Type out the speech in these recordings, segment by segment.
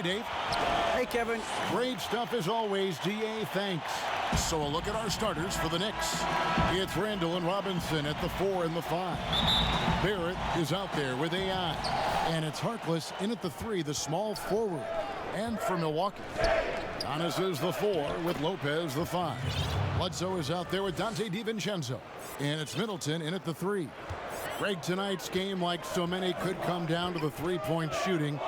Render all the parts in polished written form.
Hey, Dave. Hey, Kevin. Great stuff as always, GA. Thanks. So a look at our starters for the Knicks. It's Randall and Robinson at the 4 and the 5. Barrett is out there with AI. And it's Harkless in at the 3, the small forward. And for Milwaukee, Giannis is the 4 with Lopez the 5. Bledsoe is out there with Dante DiVincenzo. And it's Middleton in at the 3. Greg, tonight's game, like so many, could come down to the three-point shooting.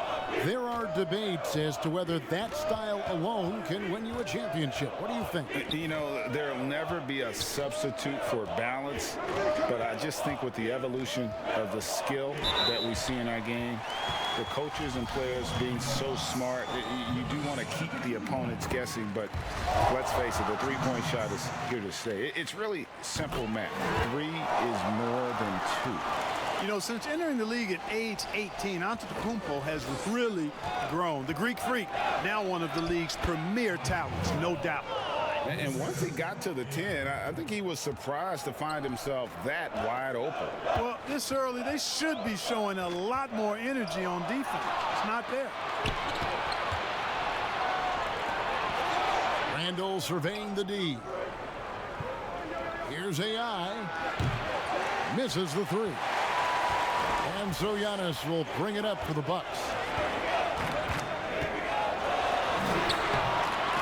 There are debates as to whether that style alone can win you a championship. What do you think? You know, there will never be a substitute for balance, but I just think with the evolution of the skill that we see in our game, the coaches and players being so smart, you do want to keep the opponents guessing, but let's face it, the three-point shot is here to stay. It's really simple math. 3 is more than 2. You know, since entering the league at age 18, Antetokounmpo has really grown. The Greek Freak, now one of the league's premier talents, no doubt. And once he got to the 10, I think he was surprised to find himself that wide open. Well, this early, they should be showing a lot more energy on defense. It's not there. Randall surveying the D. Here's AI. Misses the 3. And so Giannis will bring it up for the Bucks.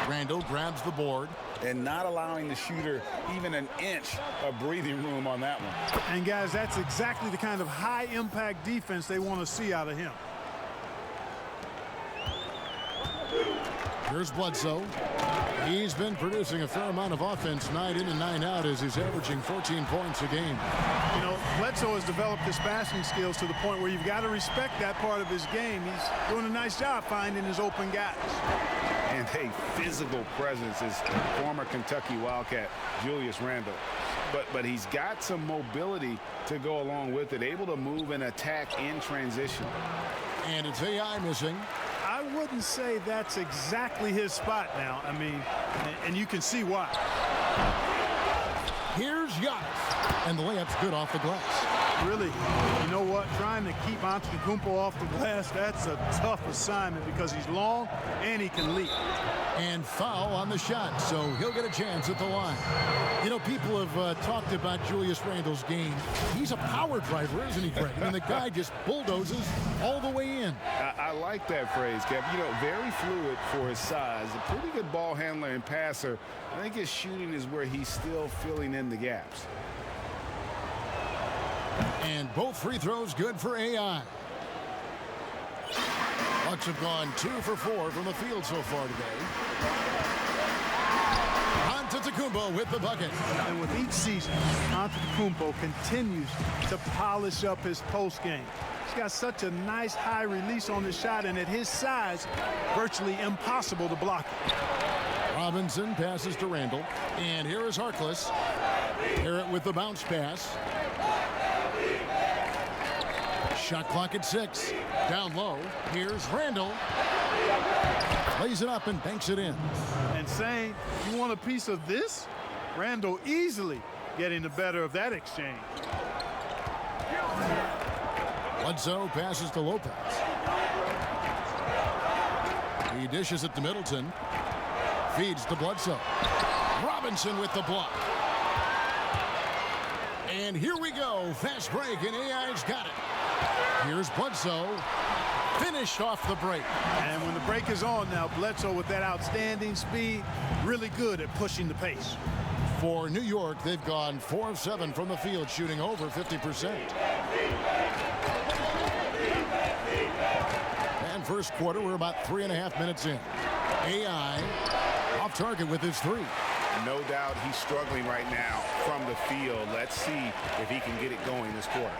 Randall grabs the board. And not allowing the shooter even an inch of breathing room on that one. And, guys, that's exactly the kind of high-impact defense they want to see out of him. Here's Bledsoe. He's been producing a fair amount of offense night in and night out as he's averaging 14 points a game. You know, Bledsoe has developed his passing skills to the point where you've got to respect that part of his game. He's doing a nice job finding his open guys. And a physical presence is former Kentucky Wildcat Julius Randle. But he's got some mobility to go along with it, able to move and attack in transition. And it's AI missing. I wouldn't say that's exactly his spot now. I mean, and you can see why. Here's Giannis. And the layup's good off the glass. Really, you know what? Trying to keep Antetokounmpo off the glass, that's a tough assignment because he's long and he can leap. And foul on the shot, so he'll get a chance at the line. You know, people have talked about Julius Randle's game. He's a power driver, isn't he, Greg? And the guy just bulldozes all the way in. I like that phrase, Kev. You know, very fluid for his size. A pretty good ball handler and passer. I think his shooting is where he's still filling in the gaps. And both free throws good for AI. Bucks have gone 2 for 4 from the field so far today. Antetokounmpo with the bucket. And with each season, Antetokounmpo continues to polish up his post game. He's got such a nice high release on the shot, and at his size, virtually impossible to block it. Robinson passes to Randall. And here is Harkless. Barrett with the bounce pass. Shot clock at 6. Down low. Here's Randall. Lays it up and banks it in. And saying, you want a piece of this? Randall easily getting the better of that exchange. Bledsoe passes to Lopez. He dishes it to Middleton. Feeds to Bledsoe. Robinson with the block. And here we go. Fast break, and AI's got it. Here's Bledsoe. Finished off the break. And when the break is on now, Bledsoe with that outstanding speed, really good at pushing the pace. For New York, they've gone 4 of 7 from the field, shooting over 50%. And first quarter, we're about 3.5 minutes in. AI off target with his 3. No doubt he's struggling right now from the field. Let's see if he can get it going this quarter.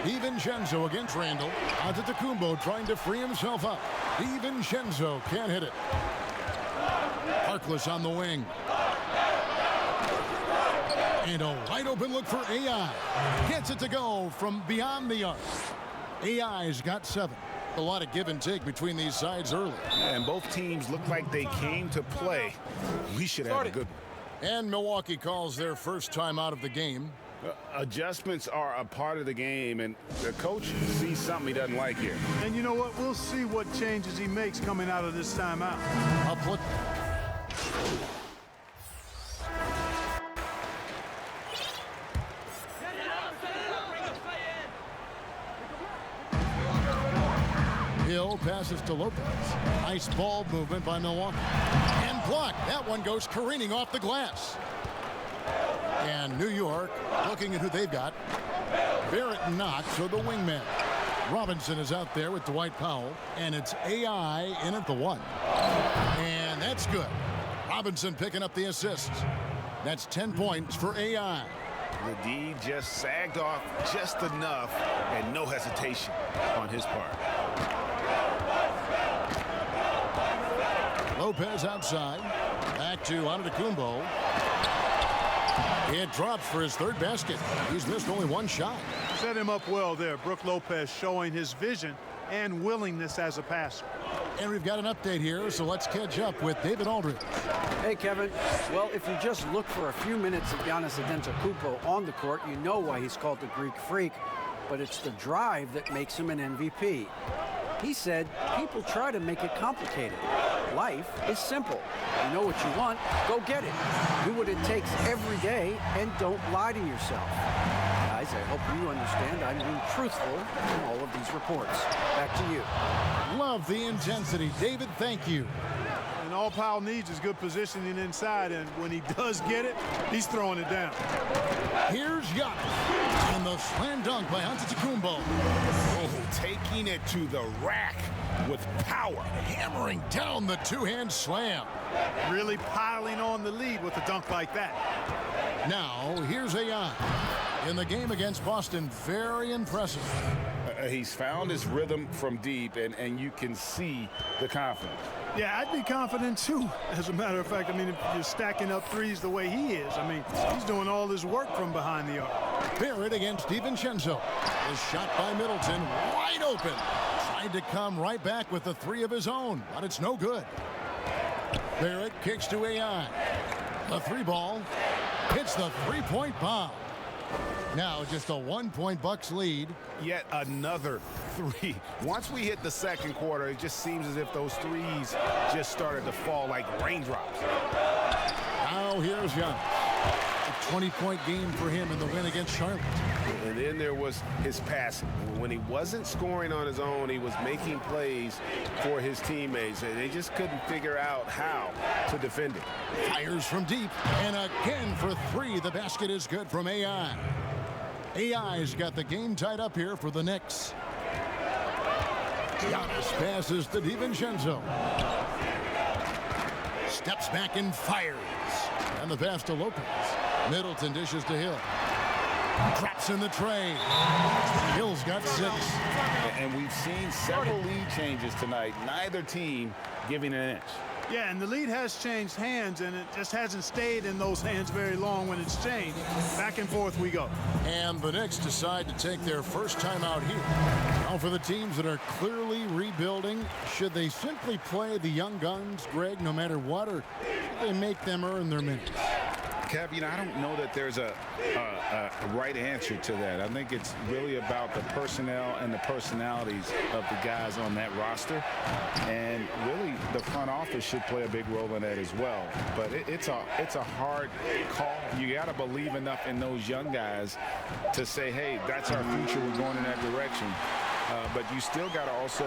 DiVincenzo against Randall. Antetokounmpo trying to free himself up. DiVincenzo can't hit it. Harkless on the wing. And a wide open look for AI. Gets it to go from beyond the arc. AI's got 7. A lot of give and take between these sides early. And both teams look like they came to play. We should have a good one. And Milwaukee calls their first time out of the game. Adjustments are a part of the game, and the coach sees something he doesn't like here. And you know what? We'll see what changes he makes coming out of this timeout. Hill passes to Lopez. Nice ball movement by Milwaukee. And blocked. That one goes careening off the glass. And New York looking at who they've got. Barrett and Knox are the wingmen. Robinson is out there with Dwight Powell. And it's AI in at the 1. And that's good. Robinson picking up the assist. That's 10 points for AI. The D just sagged off just enough, and no hesitation on his part. Lopez outside. Back to Antetokounmpo. It drops for his third basket. He's missed only one shot. Set him up well there. Brook Lopez showing his vision and willingness as a passer. And we've got an update here, so let's catch up with David Aldridge. Hey, Kevin. Well, if you just look for a few minutes of Giannis Antetokounmpo on the court, you know why he's called the Greek Freak. But it's the drive that makes him an MVP. He said, people try to make it complicated. Life is simple. You know what you want, go get it. Do what it takes every day and don't lie to yourself. Guys, I hope you understand I'm being truthful in all of these reports. Back to you. Love the intensity. David, thank you. And all Powell needs is good positioning inside, and when he does get it, he's throwing it down. Here's Giannis. And the slam dunk by Antetokounmpo. Oh, taking it to the rack with power. Hammering down the two-hand slam. Really piling on the lead with a dunk like that. Now, here's AI. In the game against Boston, very impressive. He's found his rhythm from deep, and you can see the confidence. Yeah, I'd be confident too. As a matter of fact, I mean, if you're stacking up threes the way he is, I mean, he's doing all his work from behind the arc. Barrett against DiVincenzo. Is shot by Middleton, wide open. Tried to come right back with the three of his own, but it's no good. Barrett kicks to AI. The three ball hits the three-point bomb. Now just a 1-point Bucks lead. Yet another three. Once we hit the second quarter, it just seems as if those threes just started to fall like raindrops. Now here's Young. A 20-point game for him in the win against Charlotte. And then there was his passing. When he wasn't scoring on his own, he was making plays for his teammates, and they just couldn't figure out how to defend it. Fires from deep, and again for three. The basket is good from AI. AI's got the game tied up here for the Knicks. Giannis passes to DiVincenzo. Steps back and fires. And the pass to Lopez. Middleton dishes to Hill. Drops in the tray. Hill's got 6. And we've seen several lead changes tonight. Neither team giving an inch. Yeah, and the lead has changed hands, and it just hasn't stayed in those hands very long when it's changed. Back and forth we go. And the Knicks decide to take their first time out here. Now for the teams that are clearly rebuilding, should they simply play the young guns, Greg, no matter what, or should they make them earn their minutes? Kev, I don't know that there's a right answer to that. I think it's really about the personnel and the personalities of the guys on that roster. And really, the front office should play a big role in that as well. But it's a hard call. You got to believe enough in those young guys to say, hey, that's our future. We're going in that direction. But you still got to also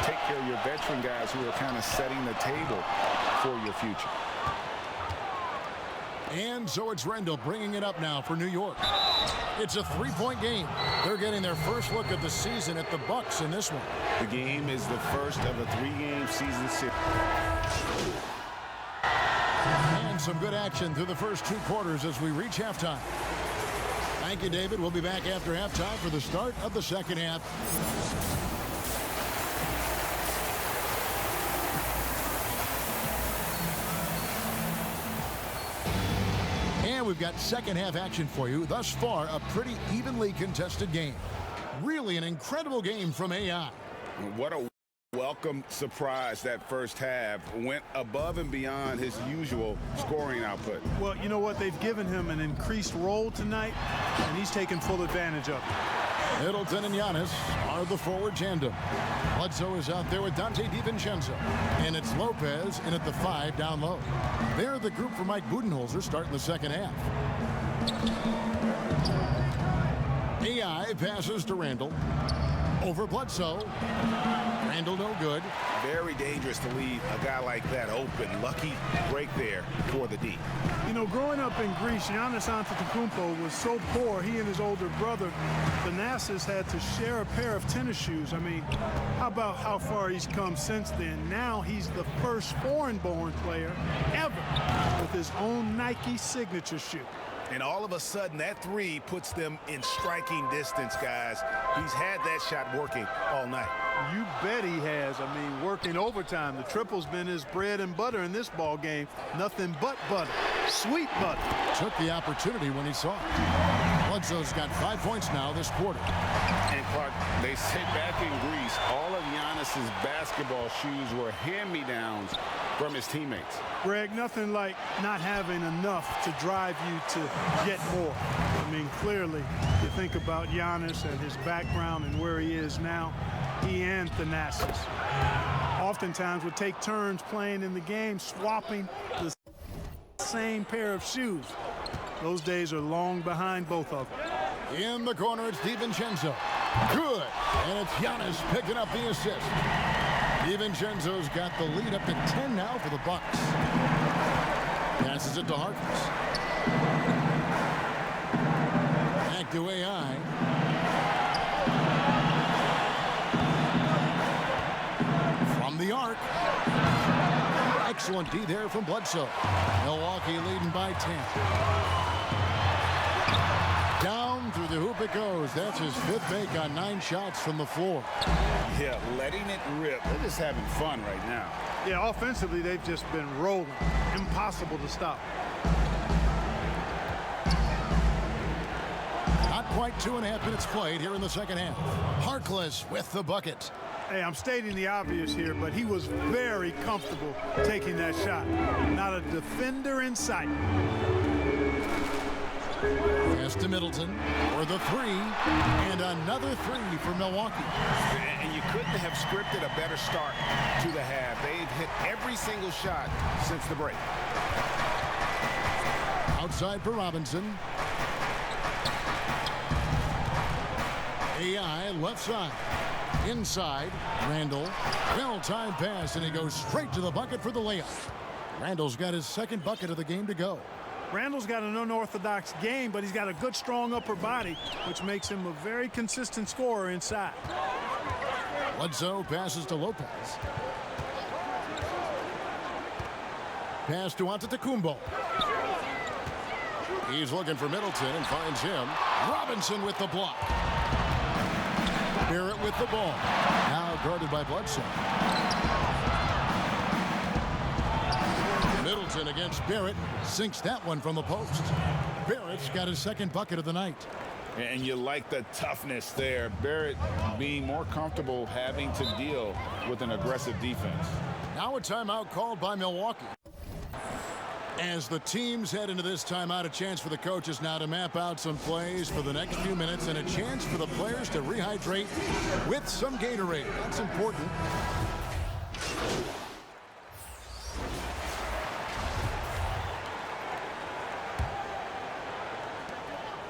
take care of your veteran guys who are kind of setting the table for your future. And so it's Rendell bringing it up now for New York. It's a 3-point game. They're getting their first look of the season at the Bucks in this one. The game is the first of a 3-game season series. And some good action through the first 2 quarters as we reach halftime. Thank you, David. We'll be back after halftime for the start of the second half. And we've got second half action for you. Thus far, a pretty evenly contested game. Really an incredible game from AI. What a Welcome surprise that first half. Went above and beyond his usual scoring output. Well, you know what? They've given him an increased role tonight, and he's taken full advantage of it. Middleton and Giannis are the forward tandem. Bledsoe is out there with Dante DiVincenzo. And it's Lopez in at the 5 down low. They're the group for Mike Budenholzer starting the second half. AI passes to Randall. Over Bledsoe. Randall no good. Very dangerous to leave a guy like that open. Lucky break there for the D. You know, growing up in Greece, Giannis Antetokounmpo was so poor, he and his older brother, Thanasis, had to share a pair of tennis shoes. I mean, how about how far he's come since then? Now he's the first foreign-born player ever with his own Nike signature shoe. And all of a sudden, that three puts them in striking distance, guys. He's had that shot working all night. You bet he has. I mean, working overtime. The triple's been his bread and butter in this ball game. Nothing but butter. Sweet butter. Took the opportunity when he saw it. Bledsoe's got 5 points now this quarter. And Clark, they sit back in Greece. All of Giannis's basketball shoes were hand-me-downs from his teammates. Greg, nothing like not having enough to drive you to get more. I mean, clearly, you think about Giannis and his background and where he is now. He and Thanasis oftentimes would take turns playing in the game, swapping the same pair of shoes. Those days are long behind both of them. In the corner, it's DiVincenzo. Good. And it's Giannis picking up the assist. DiVincenzo's got the lead up to 10 now for the Bucks. Passes it to Harkless. Back to AI. From the arc. Excellent D there from Bledsoe. Milwaukee leading by 10. Down through the hoop it goes. That's his 5th make on 9 shots from the floor. Yeah, letting it rip. They're just having fun right now. Yeah, offensively, they've just been rolling. Impossible to stop. Not quite 2.5 minutes played here in the second half. Harkless with the bucket. Hey, I'm stating the obvious here, but he was very comfortable taking that shot. Not a defender in sight. Pass to Middleton for the 3, and another 3 for Milwaukee. And you couldn't have scripted a better start to the half. They've hit every single shot since the break. Outside for Robinson. AI left side. Inside, Randall. Well-timed pass, and he goes straight to the bucket for the layup. Randall's got his 2nd bucket of the game to go. Randall's got an unorthodox game, but he's got a good, strong upper body, which makes him a very consistent scorer inside. Bledsoe passes to Lopez. Pass to Antetokounmpo. He's looking for Middleton and finds him. Robinson with the block. Barrett with the ball. Now guarded by Bledsoe. Middleton against Barrett. Sinks that one from the post. Barrett's got his 2nd bucket of the night. And you like the toughness there. Barrett being more comfortable having to deal with an aggressive defense. Now a timeout called by Milwaukee. As the teams head into this timeout, a chance for the coaches now to map out some plays for the next few minutes and a chance for the players to rehydrate with some Gatorade. That's important.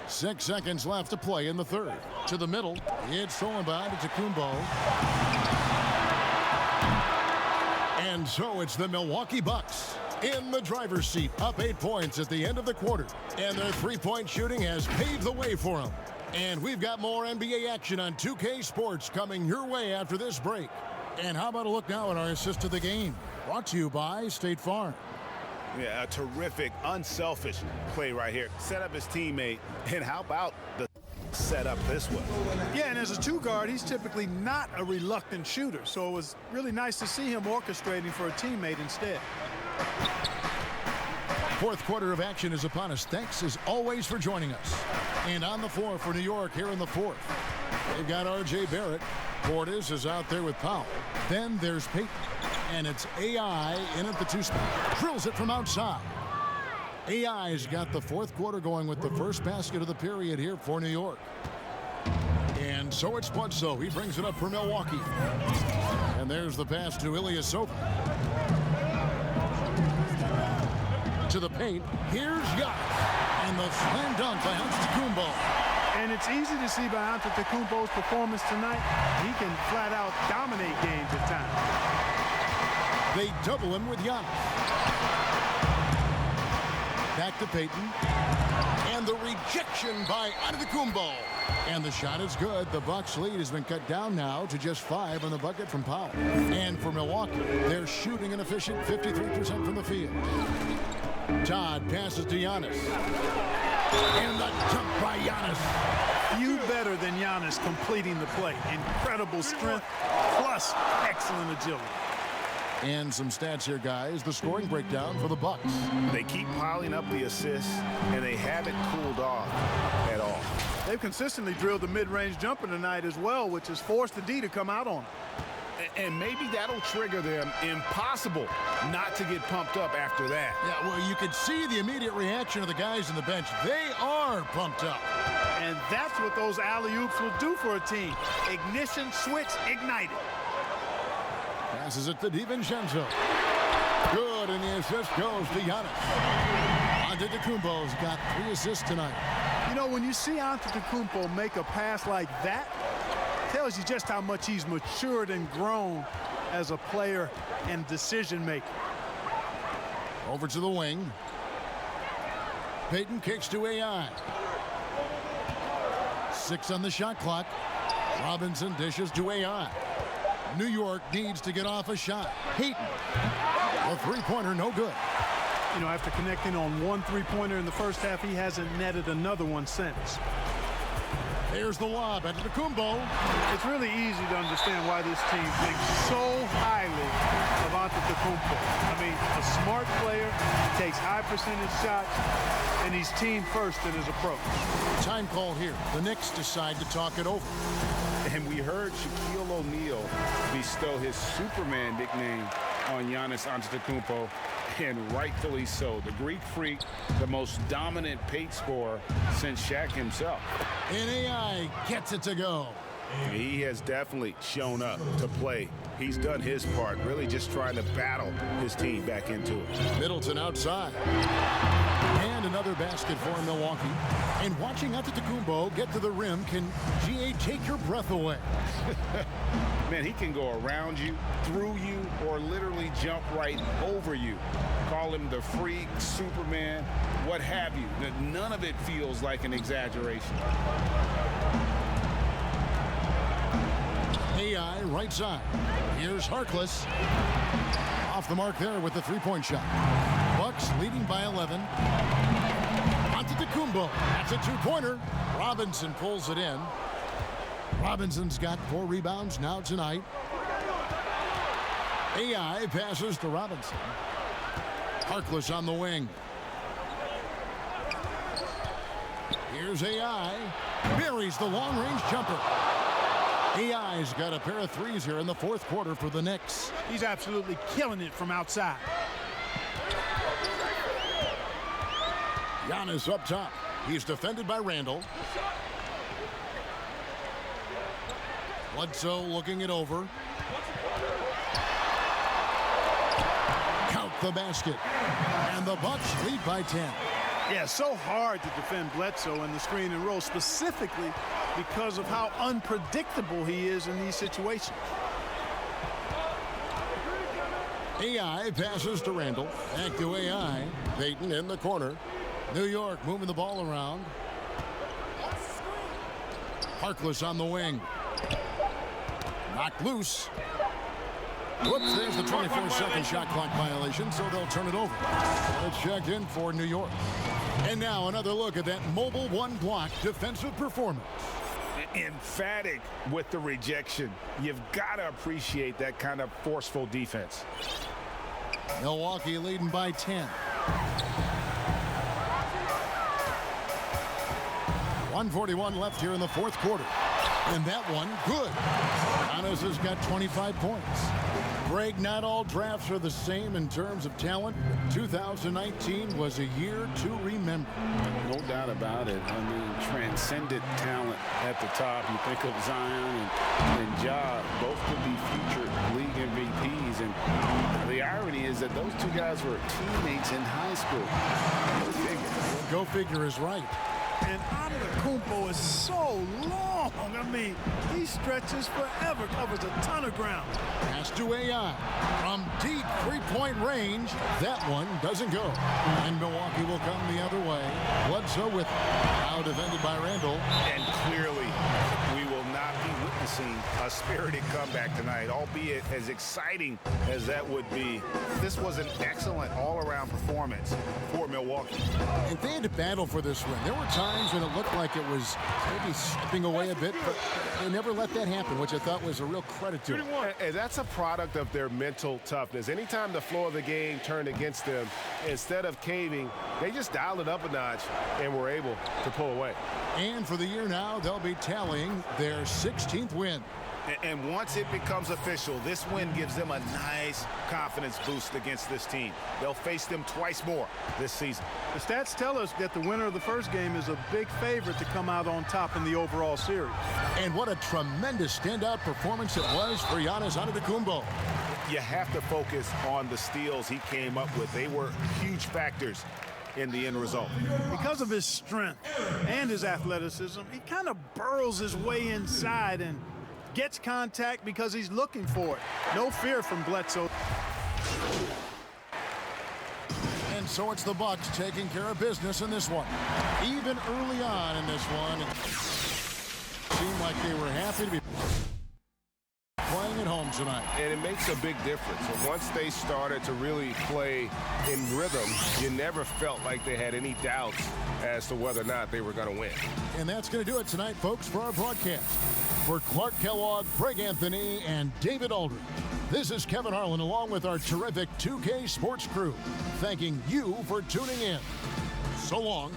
Six seconds left to play in the 3rd. To the middle, it's stolen by Antetokounmpo. And so it's the Milwaukee Bucks in the driver's seat, up 8 points at the end of the quarter. And their 3-point shooting has paved the way for them. And we've got more NBA action on 2K Sports coming your way after this break. And how about a look now at our assist to the game? Brought to you by State Farm. Yeah, a terrific, unselfish play right here. Set up his teammate, and how about the set up this one? Yeah, and as a 2-guard, he's typically not a reluctant shooter, so it was really nice to see him orchestrating for a teammate instead. 4th quarter of action is upon us. Thanks as always for joining us. And on the floor for New York here in the 4th. They've got R.J. Barrett. Portis is out there with Powell. Then there's Payton. And it's AI in at the 2 spot. Drills it from outside. AI's got the fourth quarter going with the first basket of the period here for New York. And so it's Bledsoe. He brings it up for Milwaukee. And there's the pass to Ilyasova. To the paint. Here's Giannis. And the slam dunk by Antetokounmpo. And it's easy to see by Antetokounmpo's performance tonight. He can flat out dominate games at times. They double him with Giannis. Back to Payton. And the rejection by Antetokounmpo. And the shot is good. The Bucks lead has been cut down now to just 5 on the bucket from Powell. And for Milwaukee, they're shooting an efficient 53% from the field. Todd passes to Giannis. And the jump by Giannis. Few better than Giannis completing the play. Incredible strength plus excellent agility. And some stats here, guys. The scoring breakdown for the Bucks. They keep piling up the assists, and they haven't cooled off at all. They've consistently drilled the mid-range jumper tonight as well, which has forced the D to come out on. And maybe that'll trigger them. Impossible not to get pumped up after that. Yeah, well, you could see the immediate reaction of the guys on the bench. They are pumped up. And that's what those alley-oops will do for a team. Ignition switch ignited. Passes it to DiVincenzo. Good, and the assist goes to Giannis. Antetokounmpo's got 3 assists tonight. You know, when you see Antetokounmpo make a pass like that, tells you just how much he's matured and grown as a player and decision maker. Over to the wing. Payton kicks to AI. 6 on the shot clock. Robinson dishes to AI. New York needs to get off a shot. Payton. A three-pointer, no good. You know, after connecting on 1 3-pointer in the first half, he hasn't netted another one since. There's the lob at Antetokounmpo. It's really easy to understand why this team thinks so highly of Antetokounmpo. I mean, a smart player, takes high percentage shots, and he's team first in his approach. Time call here. The Knicks decide to talk it over. And we heard Shaquille O'Neal bestow his Superman nickname on Giannis Antetokounmpo, and rightfully so. The Greek Freak, the most dominant paint scorer since Shaq himself. And AI gets it to go. He has definitely shown up to play. He's done his part, really just trying to battle his team back into it. Middleton outside. And another basket for Milwaukee. And watching Antetokounmpo get to the rim can, GA, take your breath away. Man, he can go around you, through you, or literally jump right over you. Call him the freak, Superman, what have you. None of it feels like an exaggeration. AI right side. Here's Harkless. Off the mark there with the three-point shot. Bucks leading by 11. Antetokounmpo. That's a two-pointer. Robinson pulls it in. Robinson's got 4 rebounds now tonight. AI passes to Robinson. Harkless on the wing. Here's AI. Buries the long-range jumper. AI's got a pair of threes here in the fourth quarter for the Knicks. He's absolutely killing it from outside. Giannis up top. He's defended by Randall. Bledsoe looking it over. Count the basket. And the Bucks lead by 10. Yeah, so hard to defend Bledsoe in the screen and roll, specifically because of how unpredictable he is in these situations. AI passes to Randall. Back to AI. Payton in the corner. New York moving the ball around. Harkless on the wing. Knocked loose. Whoops, there's the 24-second shot clock violation, so they'll turn it over. It's checked in for New York. And now another look at that mobile one-block defensive performance. Emphatic with the rejection. You've got to appreciate that kind of forceful defense. Milwaukee leading by 10. 1:41 left here in the fourth quarter. And that one, good. Giannis has got 25 points. Greg, not all drafts are the same in terms of talent. 2019 was a year to remember. No doubt about it. I mean, transcendent talent at the top. You think of Zion and Ja, both could be future league MVPs. And the irony is that those two guys were teammates in high school. Go figure. Go figure is right. And Antetokounmpo is so long. I mean, he stretches forever, covers a ton of ground. Pass to AI from deep three-point range. That one doesn't go. And Milwaukee will come the other way. Bledsoe with it. Now defended by Randall. And clearly, we will not be witnessing a spirited comeback tonight, albeit as exciting as that would be. This was an excellent all-around performance for Milwaukee. If they had to battle for this win, there were times when it looked like it was maybe slipping away a bit, but they never let that happen, which I thought was a real credit to them. And that's a product of their mental toughness. Anytime the flow of the game turned against them, instead of caving, they just dialed it up a notch and were able to pull away. And for the year now, they'll be tallying their 16th win. And once it becomes official, this win gives them a nice confidence boost against this team. They'll face them twice more this season. The stats tell us that the winner of the first game is a big favorite to come out on top in the overall series. And what a tremendous standout performance it was for Giannis Antetokounmpo. You have to focus on the steals he came up with. They were huge factors in the end result. Because of his strength and his athleticism, he kind of burrows his way inside and gets contact because he's looking for it. No fear from Bledsoe. And so it's the Bucks taking care of business in this one. Even early on in this one, it seemed like they were happy to be playing at home tonight. And it makes a big difference. And once they started to really play in rhythm, you never felt like they had any doubts as to whether or not they were going to win. And that's going to do it tonight, folks, for our broadcast. For Clark Kellogg, Greg Anthony, and David Aldridge, this is Kevin Harlan along with our terrific 2K Sports crew, thanking you for tuning in. So long.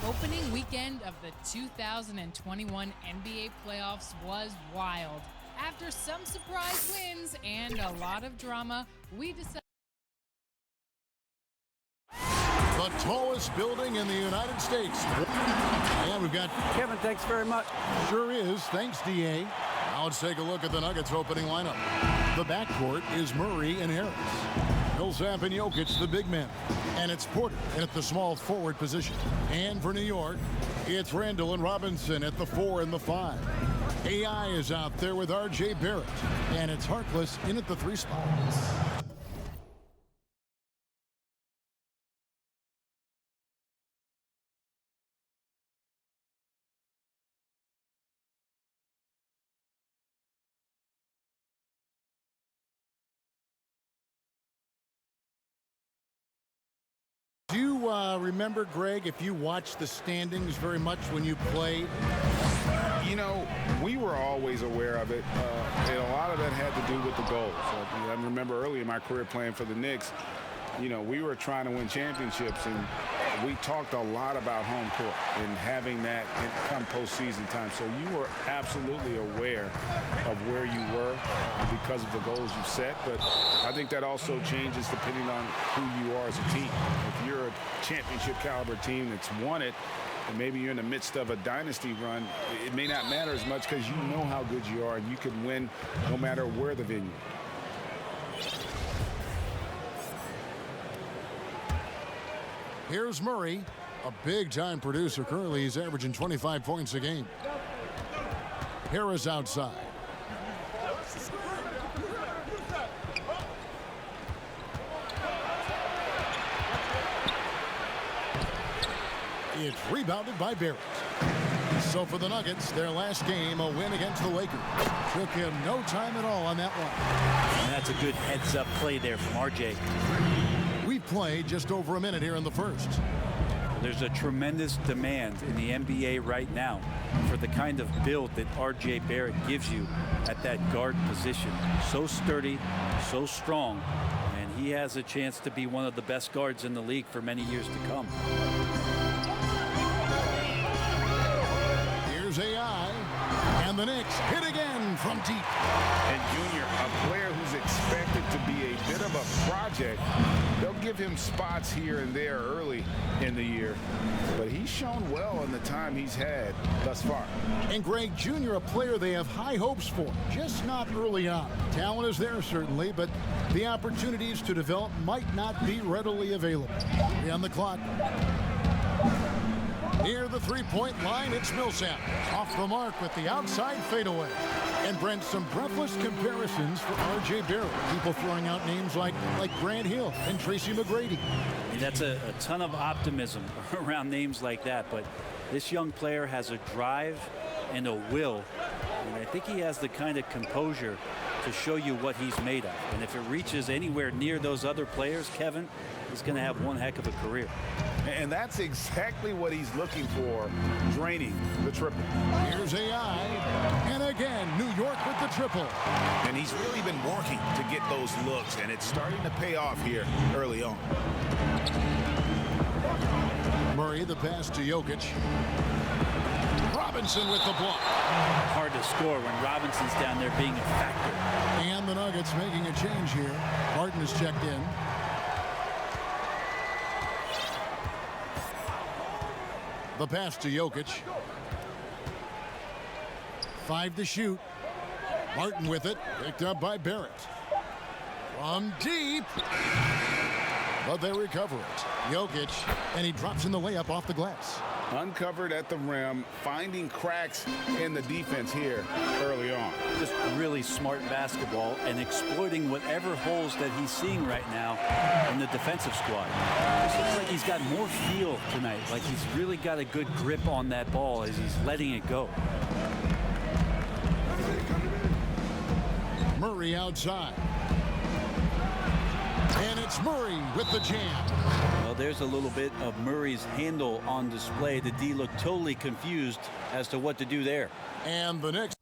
Opening weekend of the 2021 NBA playoffs was wild. After some surprise wins and a lot of drama, we decided The tallest building in the United States. And we've got Kevin, thanks very much. Sure is. Thanks, DA. Now let's take a look at the Nuggets opening lineup. The backcourt is Murray and Harris. Millsap and Jokic, the big men. And it's Porter at the small forward position. And for New York, it's Randall and Robinson at the 4 and the 5. AI is out there with R.J. Barrett. And it's Harkless in at the 3 spot. remember, Greg, if you watched the standings very much when you played? You know, we were always aware of it, and a lot of that had to do with the goals. I remember early in my career playing for the Knicks, you know, we were trying to win championships, and we talked a lot about home court and having that come postseason time. So you were absolutely aware of where you were because of the goals you set. But I think that also changes depending on who you are as a team. If you're a championship caliber team that's won it, and maybe you're in the midst of a dynasty run, it may not matter as much because you know how good you are and you can win no matter where the venue. Here's Murray, a big-time producer. Currently, he's averaging 25 points a game. Harris outside. It's rebounded by Barrett. So for the Nuggets, their last game, a win against the Lakers. Took him no time at all on that one. And that's a good heads-up play there from RJ. We've played just over a minute here in the first. There's a tremendous demand in the NBA right now for the kind of build that RJ Barrett gives you at that guard position. So sturdy, so strong, and he has a chance to be one of the best guards in the league for many years to come. Here's AI, and the Knicks hit again from deep. And Junior, a player who's expected to be a bit of a project, they'll give him spots here and there early in the year, but he's shown well in the time he's had thus far. And Greg, Jr., a player they have high hopes for, just not early on. Talent is there, certainly, but the opportunities to develop might not be readily available. On the clock. Near the three-point line, it's Millsap. Off the mark with the outside fadeaway. And Brent, some breathless comparisons for R.J. Barrett. People throwing out names like Grant Hill and Tracy McGrady. And that's a ton of optimism around names like that. But this young player has a drive and a will. And I think he has the kind of composure to show you what he's made of. And if it reaches anywhere near those other players, Kevin, he's going to have one heck of a career. And that's exactly what he's looking for, draining the triple. Here's AI, and again, New York with the triple. And he's really been working to get those looks, and it's starting to pay off here early on. Murray, the pass to Jokic. Robinson with the block. Hard to score when Robinson's down there being a factor. And the Nuggets making a change here. Martin is checked in. The pass to Jokic. 5 to shoot. Martin with it. Picked up by Barrett. From deep. But they recover it. Jokic, and he drops in the layup off the glass. Uncovered at the rim, finding cracks in the defense here early on. Just really smart basketball and exploiting whatever holes that he's seeing right now in the defensive squad. It looks like he's got more feel tonight, like he's really got a good grip on that ball as he's letting it go. Murray outside. And it's Murray with the jam. Well, there's a little bit of Murray's handle on display. The D looked totally confused as to what to do there. And the next.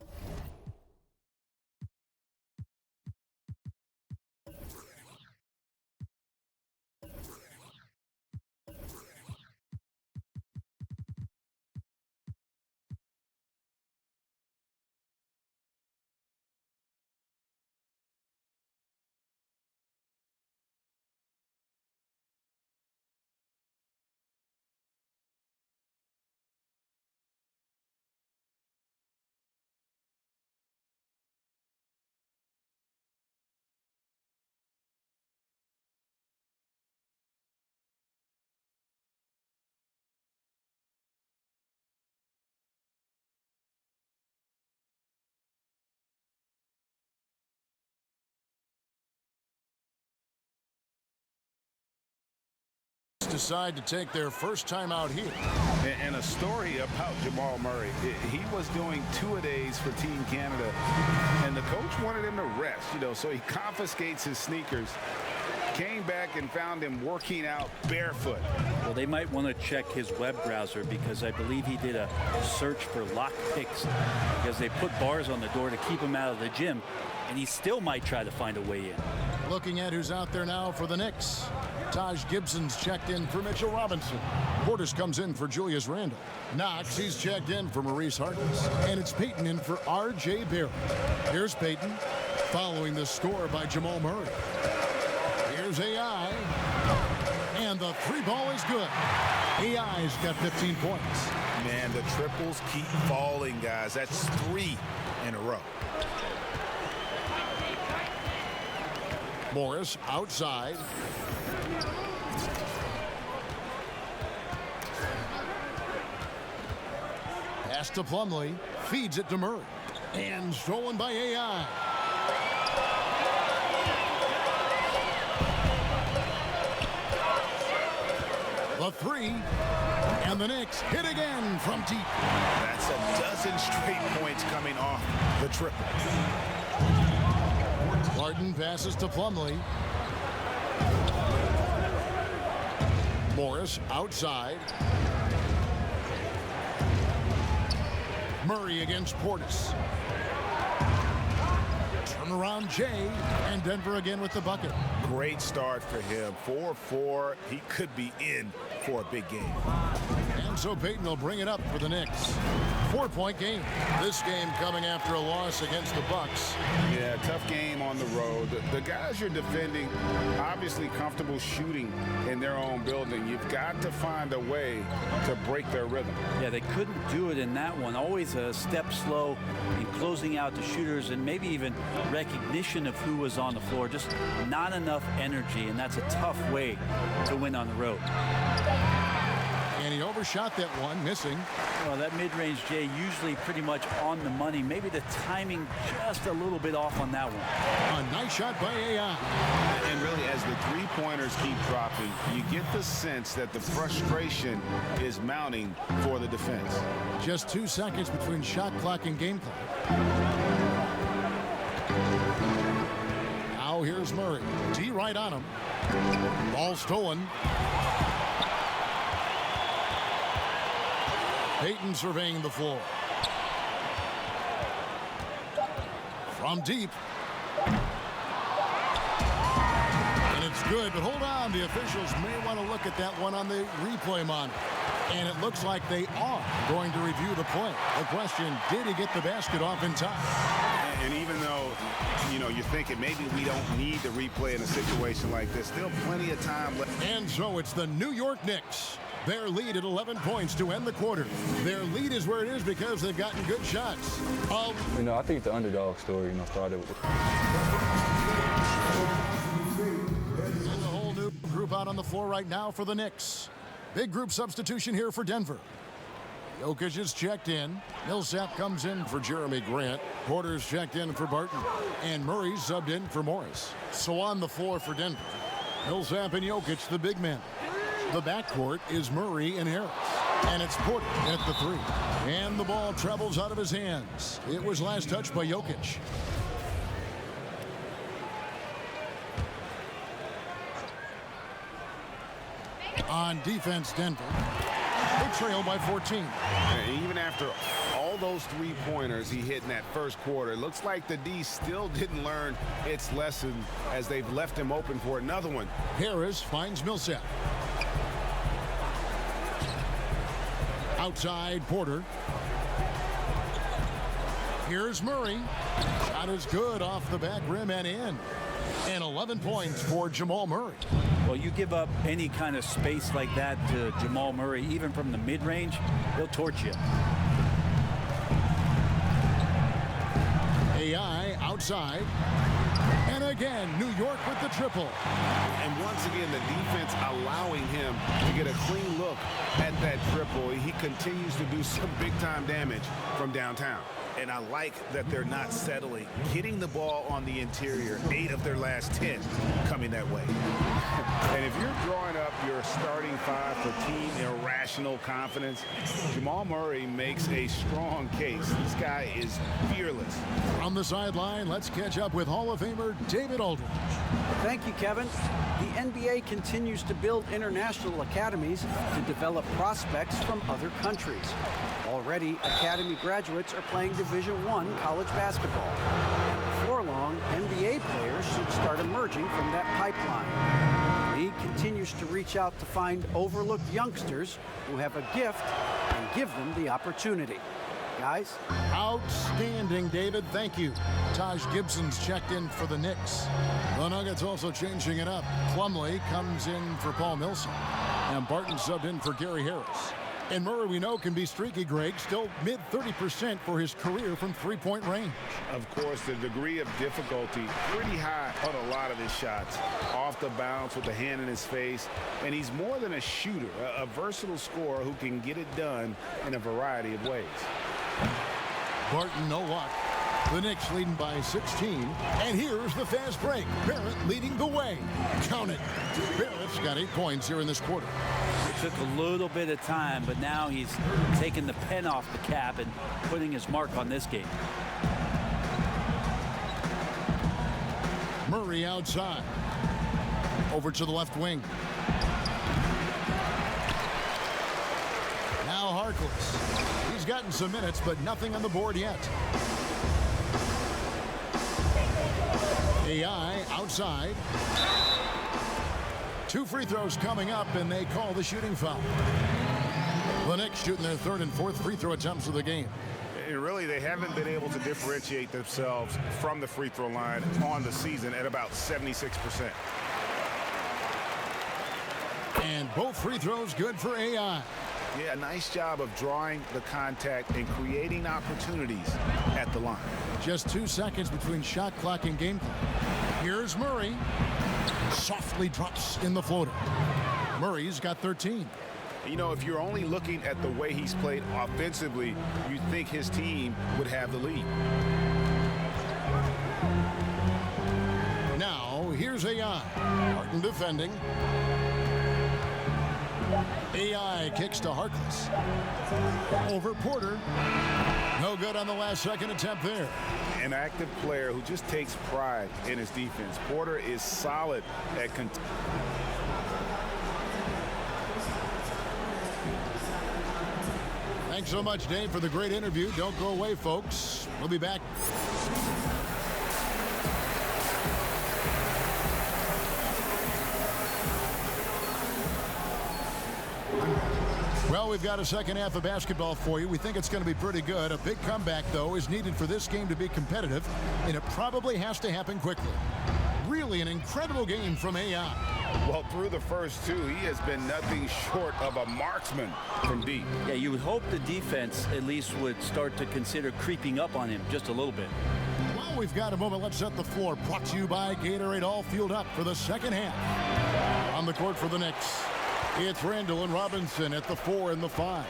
Decide to take their first time out here. And a story about Jamal Murray. He was doing 2-a-days for Team Canada, and the coach wanted him to rest, so he confiscates his sneakers came back and found him working out barefoot. Well, they might want to check his web browser because I believe he did a search for lock picks because they put bars on the door to keep him out of the gym, and he still might try to find a way in. Looking at who's out there now for the Knicks. Taj Gibson's checked in for Mitchell Robinson. Portis comes in for Julius Randle. Knox, he's checked in for Maurice Harkless. And it's Payton in for R.J. Barrett. Here's Payton, following the score by Jamal Murray. Here's AI. And the three ball is good. AI's got 15 points. Man, the triples keep falling, guys. That's 3 in a row. Morris outside. Pass to Plumlee. Feeds it to Murray. And stolen by AI. The three. And the Knicks hit again from deep. That's a dozen straight points coming off the triple. Barton passes to Plumlee. Morris outside. Murray against Portis. Turnaround Jay, and Denver again with the bucket. Great start for him. 4-4. He could be in for a big game. And so Payton will bring it up for the Knicks. 4-point game. This game coming after a loss against the Bucks. Yeah, tough game on the road. The guys you're defending, obviously comfortable shooting in their own building. You've got to find a way to break their rhythm. Yeah, they couldn't do it in that one. Always a step slow in closing out the shooters and maybe even recognition of who was on the floor. Just not enough energy, and that's a tough way to win on the road. And he overshot that one, missing. Well, that mid-range, Jay, usually pretty much on the money. Maybe the timing just a little bit off on that one. A nice shot by AI. And really, as the three-pointers keep dropping, you get the sense that the frustration is mounting for the defense. Just 2 seconds between shot clock and game clock. Now here's Murray. D right on him. Ball stolen. Payton surveying the floor. From deep. And it's good, but hold on. The officials may want to look at that one on the replay monitor. And it looks like they are going to review the play. The question, did he get the basket off in time? And even though, you're thinking maybe we don't need the replay in a situation like this, still plenty of time left. And so it's the New York Knicks. Their lead at 11 points to end the quarter. Their lead is where it is because they've gotten good shots. I think the underdog story, started with The whole new group out on the floor right now for the Knicks. Big group substitution here for Denver. Jokic is checked in. Millsap comes in for Jeremy Grant. Porter's checked in for Barton. And Murray's subbed in for Morris. So on the floor for Denver, Millsap and Jokic, the big men. The backcourt is Murray and Harris. And it's Porter at the three. And the ball travels out of his hands. It was last touched by Jokic. On defense, Denver. They trail by 14. And even after all those three-pointers he hit in that first quarter, it looks like the D still didn't learn its lesson as they've left him open for another one. Harris finds Millsap. Outside, Porter. Here's Murray. Shot is good off the back rim and in. And 11 points for Jamal Murray. Well, you give up any kind of space like that to Jamal Murray, even from the mid-range, he'll torch you. AI outside. And again, New York with the triple. And once again, the defense allowing him to get a clean look at that triple. He continues to do some big-time damage from downtown. And I like that they're not settling. Hitting the ball on the interior, 8 of their last 10 coming that way. And if you're drawing up your starting five for team irrational confidence, Jamal Murray makes a strong case. This guy is fearless. On the sideline, let's catch up with Hall of Famer David Aldridge. Thank you, Kevin. The NBA continues to build international academies to develop prospects from other countries. Already, academy graduates are playing Division I college basketball. Before long, NBA players should start emerging from that pipeline. The league continues to reach out to find overlooked youngsters who have a gift and give them the opportunity. Guys? Outstanding, David. Thank you. Taj Gibson's checked in for the Knicks. The Nuggets also changing it up. Plumlee comes in for Paul Millsap. And Barton subbed in for Gary Harris. And Murray, we know, can be streaky, Greg. Still mid-30% for his career from three-point range. Of course, the degree of difficulty pretty high on a lot of his shots. Off the bounce with the hand in his face. And he's more than a shooter, a versatile scorer who can get it done in a variety of ways. Barton, no luck. The Knicks leading by 16. And here's the fast break. Barrett leading the way. Count it. Barrett's got 8 points here in this quarter. It took a little bit of time, but now he's taking the pen off the cap and putting his mark on this game. Murray outside. Over to the left wing. Now Harkless. He's gotten some minutes, but nothing on the board yet. AI outside. 2 free throws coming up, and they call the shooting foul. The Knicks shooting their 3rd and 4th free throw attempts of the game. And really, they haven't been able to differentiate themselves from the free throw line on the season at about 76%. And both free throws good for AI. Yeah, a nice job of drawing the contact and creating opportunities at the line. Just 2 seconds between shot clock and game clock. Here's Murray. Softly drops in the floater. Murray's got 13. You know, if you're only looking at the way he's played offensively, you'd think his team would have the lead. Now, here's AI. Martin defending. AI kicks to Harkless. Over Porter. No good on the last second attempt there. An active player who just takes pride in his defense. Porter is solid at Thanks so much, Dave, for the great interview. Don't go away, folks. We'll be back. Well, we've got a second half of basketball for you. We think it's going to be pretty good. A big comeback, though, is needed for this game to be competitive, and it probably has to happen quickly. Really an incredible game from AI. Well, through the first 2, he has been nothing short of a marksman from deep. Yeah, you would hope the defense at least would start to consider creeping up on him just a little bit. Well, we've got a moment. Let's set the floor. Brought to you by Gatorade, all fueled up for the second half. On the court for the Knicks, it's Randall and Robinson at the 4 and the 5.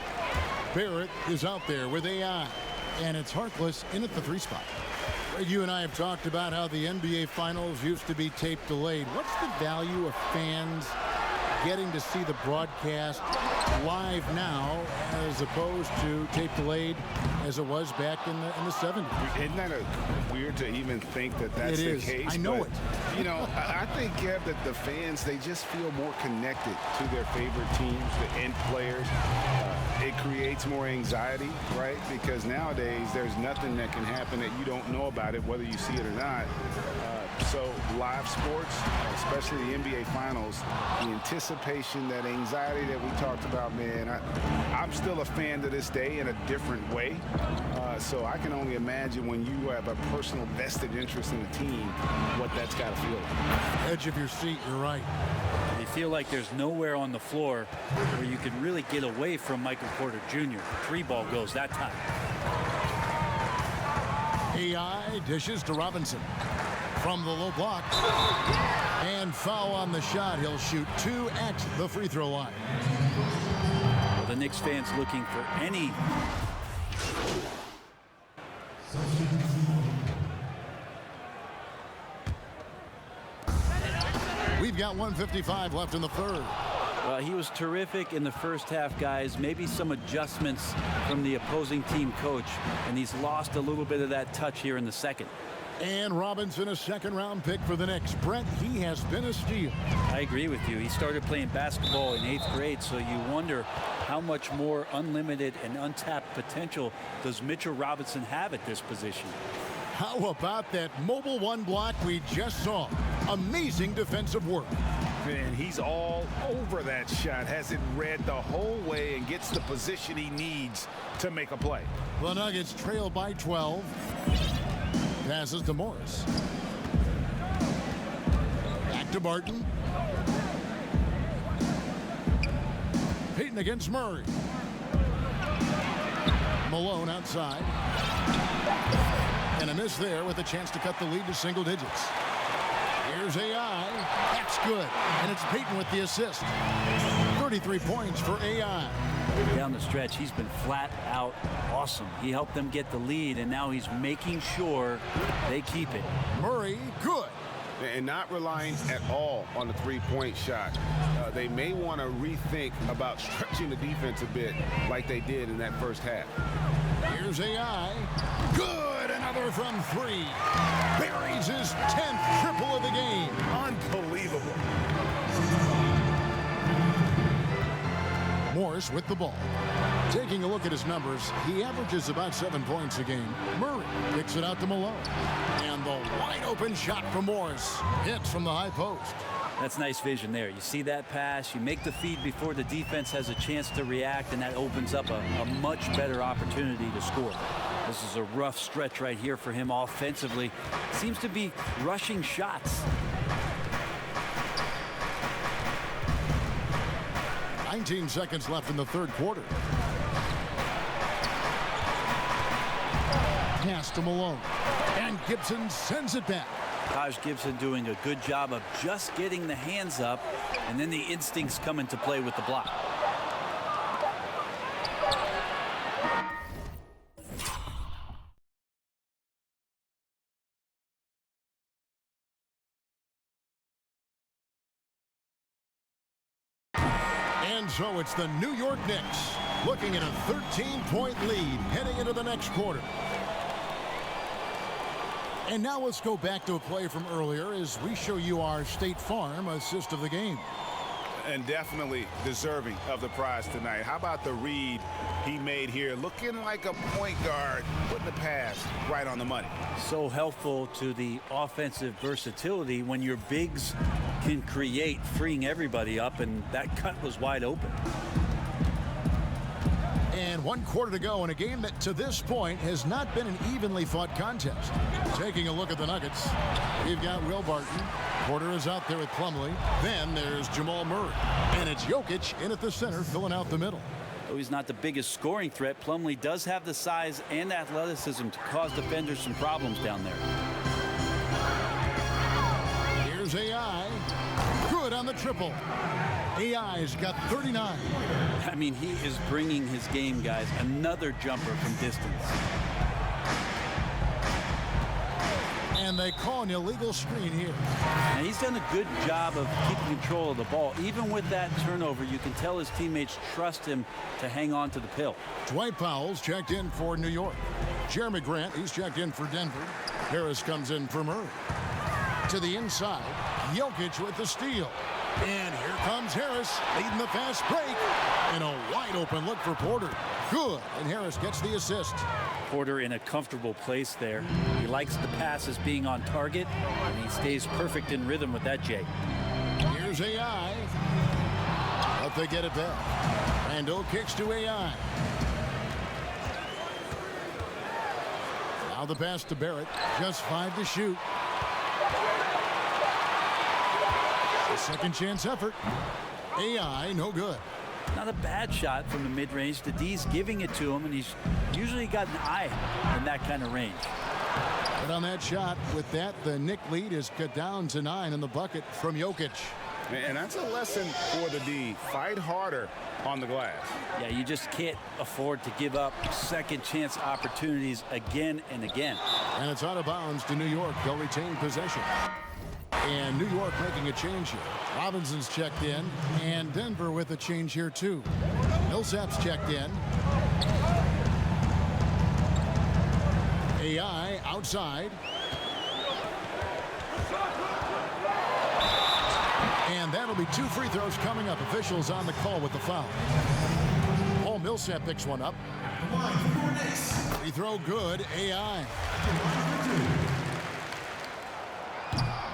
Barrett is out there with AI, and it's Harkless in at the 3 spot. You and I have talked about how the NBA Finals used to be tape delayed. What's the value of fans getting to see the broadcast live now as opposed to tape delayed as it was back in the 70s? Isn't that weird to even think that that's the case? I know it. You know, I think, Kev, that the fans, they just feel more connected to their favorite teams, the end players. It creates more anxiety, right? Because nowadays there's nothing that can happen that you don't know about it, whether you see it or not. So live sports, especially the NBA Finals, the anticipation, that anxiety that we talked about, man, I'm still a fan to this day in a different way. So I can only imagine when you have a personal vested interest in a team, what that's got to feel like. Edge of your seat, you're right. You feel like there's nowhere on the floor where you can really get away from Michael Porter Jr. 3 ball goes that time. AI dishes to Robinson from the low block. And foul on the shot. He'll shoot 2 at the free throw line. Well, the Knicks fans looking for any. We've got 1:55 left in the 3rd. Well, he was terrific in the first half, guys. Maybe some adjustments from the opposing team coach, and he's lost a little bit of that touch here in the second. And Robinson, a second-round pick for the Knicks. Brent, he has been a steal. I agree with you. He started playing basketball in 8th grade, so you wonder how much more unlimited and untapped potential does Mitchell Robinson have at this position. How about that mobile one block we just saw? Amazing defensive work. And he's all over that shot, has it read the whole way and gets the position he needs to make a play. The Nuggets trail by 12. Passes to Morris. Back to Barton. Payton against Murray. Malone outside. And a miss there with a chance to cut the lead to single digits. Here's AI. That's good. And it's Payton with the assist. 33 points for AI. Down the stretch, he's been flat out awesome. He helped them get the lead, and now he's making sure they keep it. Murray, good. And not relying at all on the three-point shot. They may want to rethink about stretching the defense a bit like they did in that first half. Here's AI. Good. Another from three. Buries his 10th triple of the game. Unbelievable. Morris with the ball. Taking a look at his numbers, he averages about 7 points a game. Murray kicks it out to Malone. And the wide open shot from Morris hits from the high post. That's nice vision there. You see that pass, you make the feed before the defense has a chance to react, and that opens up a much better opportunity to score. This is a rough stretch right here for him offensively. Seems to be rushing shots. 19 seconds left in the third quarter. Pass to Malone. And Gibson sends it back. Taj Gibson doing a good job of just getting the hands up, and then the instincts come into play with the block. And so it's the New York Knicks looking at a 13-point lead heading into the next quarter. And now let's go back to a play from earlier as we show you our State Farm assist of the game. And definitely deserving of the prize tonight. How about the read he made here? Looking like a point guard, putting the pass right on the money. So helpful to the offensive versatility when your bigs can create, freeing everybody up, and that cut was wide open. And 1 quarter to go in a game that to this point has not been an evenly fought contest. Taking a look at the Nuggets, we've got Will Barton. Porter is out there with Plumlee. Then there's Jamal Murray. And it's Jokic in at the center, filling out the middle. Though he's not the biggest scoring threat, Plumlee does have the size and athleticism to cause defenders some problems down there. Here's AI. Good on the triple. AI's got 39. I mean, he is bringing his game, guys. Another jumper from distance. And they call an illegal screen here. Now, he's done a good job of keeping control of the ball. Even with that turnover, you can tell his teammates trust him to hang on to the pill. Dwight Powell's checked in for New York. Jeremy Grant, he's checked in for Denver. Harris comes in for Murray. To the inside, Jokic with the steal. And here comes Harris leading the fast break. And a wide open look for Porter. Good. And Harris gets the assist. Porter in a comfortable place there. He likes the passes being on target, and he stays perfect in rhythm with that, Jay. Here's AI. But they get it back. Randall kicks to AI. Now the pass to Barrett. Just 5 to shoot. A second chance effort. AI, no good. Not a bad shot from the mid-range. The D's giving it to him, and he's usually got an eye in that kind of range. And on that shot, with that, the Knick lead is cut down to 9 in the bucket from Jokic. And that's a lesson for the D. Fight harder on the glass. Yeah, you just can't afford to give up second chance opportunities again and again. And it's out of bounds to New York. They'll retain possession. And New York making a change here. Robinson's checked in, and Denver with a change here too. Millsap's checked in. AI outside. There'll be 2 free throws coming up. Officials on the call with the foul. Paul Millsap picks one up. Free throw good. AI.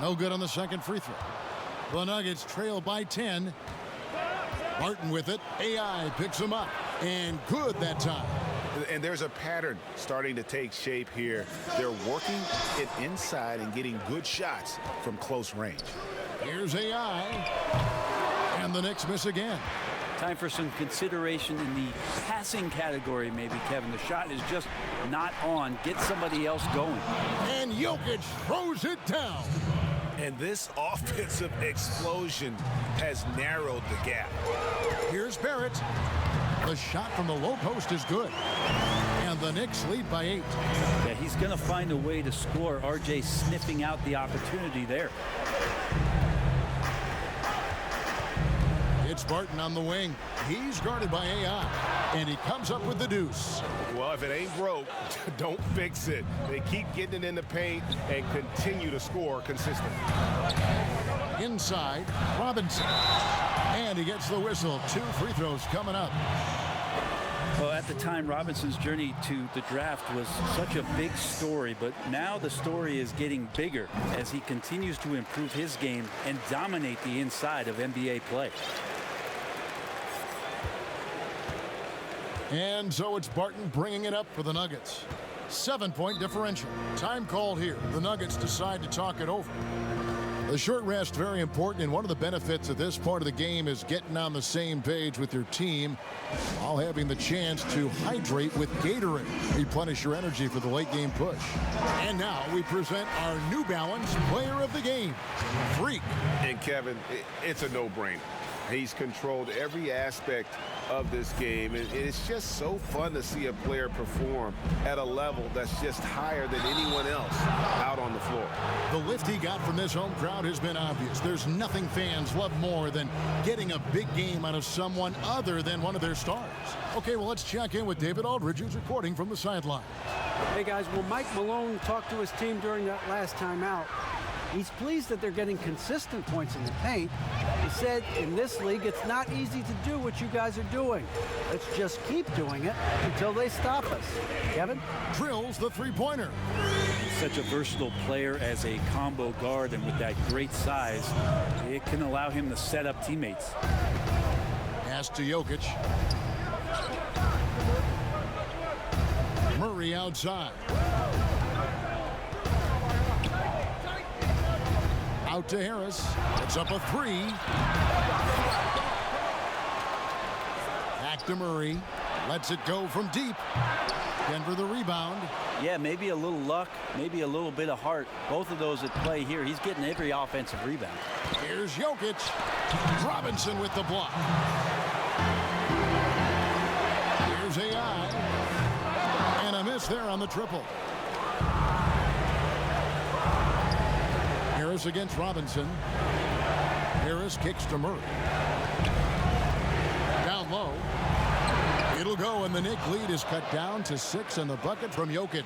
No good on the second free throw. The Nuggets trail by 10. Martin with it. AI picks him up. And good that time. And there's a pattern starting to take shape here. They're working it inside and getting good shots from close range. Here's AI. And the Knicks miss again. Time for some consideration in the passing category, maybe, Kevin. The shot is just not on. Get somebody else going. And Jokic throws it down. And this offensive explosion has narrowed the gap. Here's Barrett. The shot from the low post is good. And the Knicks lead by 8. Yeah, he's going to find a way to score. RJ sniffing out the opportunity there. It's Barton on the wing. He's guarded by AI. And he comes up with the deuce. Well, if it ain't broke, don't fix it. They keep getting it in the paint and continue to score consistently. Inside, Robinson. And he gets the whistle. 2 free throws coming up. Well, at the time, Robinson's journey to the draft was such a big story, but now the story is getting bigger as he continues to improve his game and dominate the inside of NBA play. And so it's Barton bringing it up for the Nuggets. 7-point differential. Time called here. The Nuggets decide to talk it over. The short rest, very important, and one of the benefits of this part of the game is getting on the same page with your team while having the chance to hydrate with Gatorade. Replenish your energy for the late game push. And now we present our New Balance Player of the Game, Freak. And Kevin, it's a no-brainer. He's controlled every aspect of this game. And it's just so fun to see a player perform at a level that's just higher than anyone else out on the floor. The lift he got from this home crowd has been obvious. There's nothing fans love more than getting a big game out of someone other than one of their stars. Okay, well, let's check in with David Aldridge, who's reporting from the sideline. Hey, guys, well, Mike Malone talked to his team during that last time out. He's pleased that they're getting consistent points in the paint. He said, in this league, it's not easy to do what you guys are doing. Let's just keep doing it until they stop us. Kevin? Drills the three-pointer. He's such a versatile player as a combo guard, and with that great size, it can allow him to set up teammates. Pass to Jokic. Murray outside. Out to Harris. It's up a 3. Back to Murray. Lets it go from deep. Denver the rebound. Yeah, maybe a little luck, maybe a little bit of heart. Both of those at play here. He's getting every offensive rebound. Here's Jokic. Robinson with the block. Here's AI. And a miss there on the triple. Harris against Robinson. Harris kicks to Murray. Down low. It'll go, and the Knicks lead is cut down to 6, and the bucket from Jokic.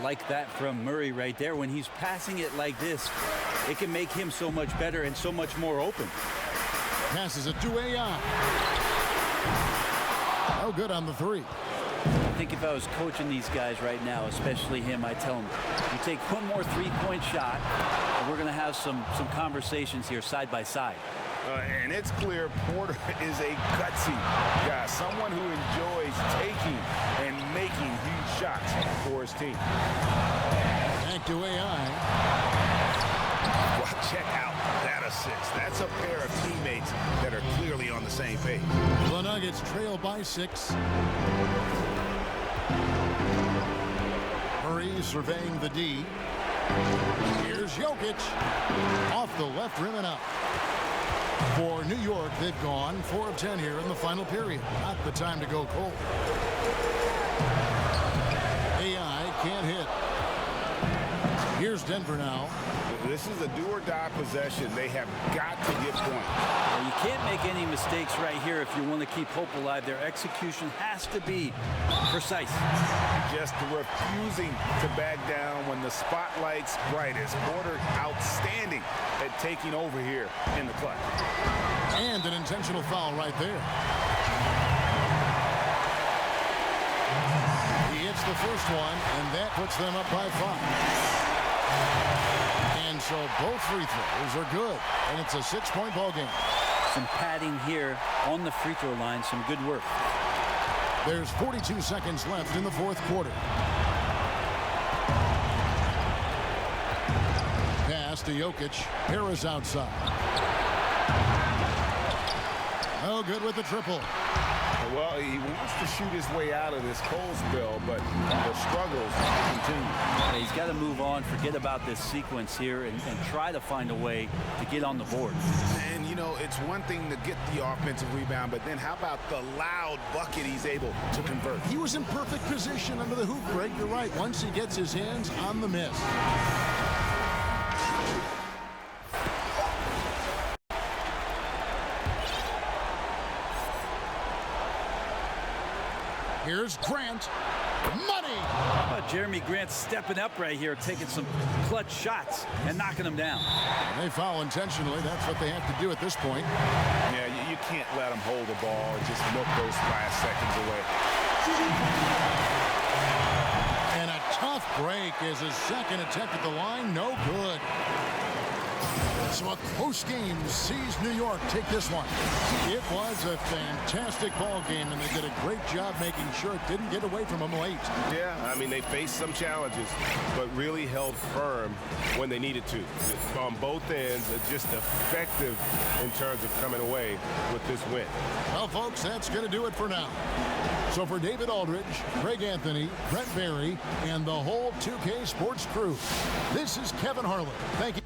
Like that from Murray right there. When he's passing it like this, it can make him so much better and so much more open. Passes it to AI. No good on the 3. I think if I was coaching these guys right now, especially him, I'd tell him, you take one more three-point shot, and we're going to have some conversations here side by side. And it's clear Porter is a gutsy guy, someone who enjoys taking and making huge shots for his team. Back to AI. Well, check out that assist. That's a pair of teammates that are clearly on the same page. The Nuggets trail by 6. Murray surveying the D. Here's Jokic. Off the left rim and up. For New York, they've gone 4 of 10 here in the final period. Not the time to go cold. AI can't hit. Here's Denver now. This is a do-or-die possession. They have got to get points. Well, you can't make any mistakes right here if you want to keep hope alive. Their execution has to be precise. Just refusing to back down when the spotlight's brightest. Porter outstanding at taking over here in the clutch. And an intentional foul right there. He hits the first one, and that puts them up by 5. And so both free throws are good, and it's a 6-point ball game. Some padding here on the free throw line. Some good work. There's 42 seconds left in the fourth quarter. Pass to Jokic. Harris outside. Oh, good with the triple. Well, he wants to shoot his way out of this cold spell, but the struggles continue. Yeah, he's got to move on, forget about this sequence here, and try to find a way to get on the board. And, you know, it's one thing to get the offensive rebound, but then how about the loud bucket he's able to convert? He was in perfect position under the hoop break. You're right. Once he gets his hands on the miss. Here's Grant. Money! How about Jeremy Grant stepping up right here, taking some clutch shots and knocking them down. And they foul intentionally. That's what they have to do at this point. Yeah, you can't let him hold the ball and just milk those last seconds away. And a tough break is his second attempt at the line. No good. So a close game sees New York take this one. It was a fantastic ball game, and they did a great job making sure it didn't get away from them late. Yeah, I mean, they faced some challenges, but really held firm when they needed to. On both ends, just effective in terms of coming away with this win. Well, folks, that's going to do it for now. So for David Aldridge, Greg Anthony, Brent Barry, and the whole 2K Sports crew, this is Kevin Harlan. Thank you.